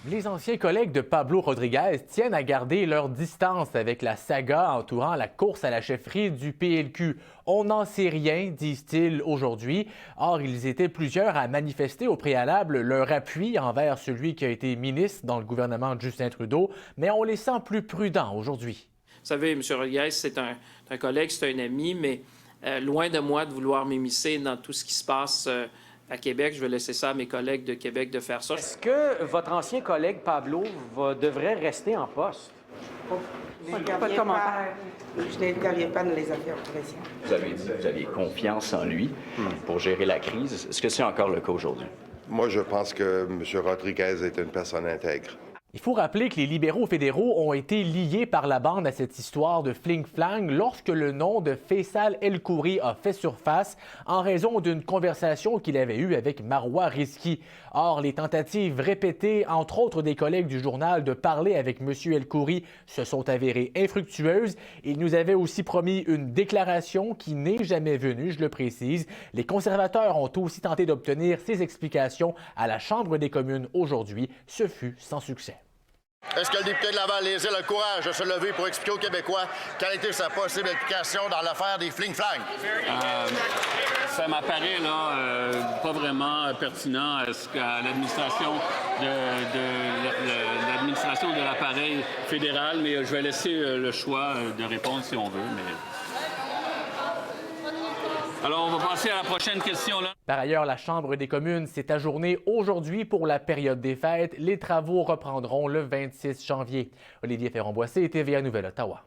Les anciens collègues de Pablo Rodriguez tiennent à garder leur distance avec la saga entourant la course à la chefferie du PLQ. On n'en sait rien, disent-ils aujourd'hui. Or, ils étaient plusieurs à manifester au préalable leur appui envers celui qui a été ministre dans le gouvernement de Justin Trudeau, mais on les sent plus prudents aujourd'hui. Vous savez, M. Rodriguez, c'est un collègue, c'est un ami, mais loin de moi de vouloir m'immiscer dans tout ce qui se passe à Québec. Je vais laisser ça à mes collègues de Québec de faire ça. Est-ce que votre ancien collègue Pablo devrait rester en poste? Pas de commentaire. Je n'interviens pas dans les affaires précises. Vous avez dit que vous aviez confiance en lui pour gérer la crise. Est-ce que c'est encore le cas aujourd'hui? Moi, je pense que M. Rodriguez est une personne intègre. Il faut rappeler que les libéraux fédéraux ont été liés par la bande à cette histoire de fling-flang lorsque le nom de Faisal El-Khoury a fait surface en raison d'une conversation qu'il avait eue avec Marois Risky. Or, les tentatives répétées, entre autres des collègues du journal, de parler avec M. El-Khoury se sont avérées infructueuses. Il nous avait aussi promis une déclaration qui n'est jamais venue, je le précise. Les conservateurs ont aussi tenté d'obtenir ces explications à la Chambre des communes aujourd'hui. Ce fut sans succès. Est-ce que le député de Laval-les-Îles a le courage de se lever pour expliquer aux Québécois quelle était sa possible implication dans l'affaire des fling-flang? Ça m'apparaît là, pas vraiment pertinent à l'administration de l'appareil fédéral, mais je vais laisser le choix de répondre si on veut. Alors, on va passer à la prochaine question. Là. Par ailleurs, la Chambre des communes s'est ajournée aujourd'hui pour la période des fêtes. Les travaux reprendront le 26 janvier. Olivier Ferron-Boissé, TVA Nouvelle-Ottawa.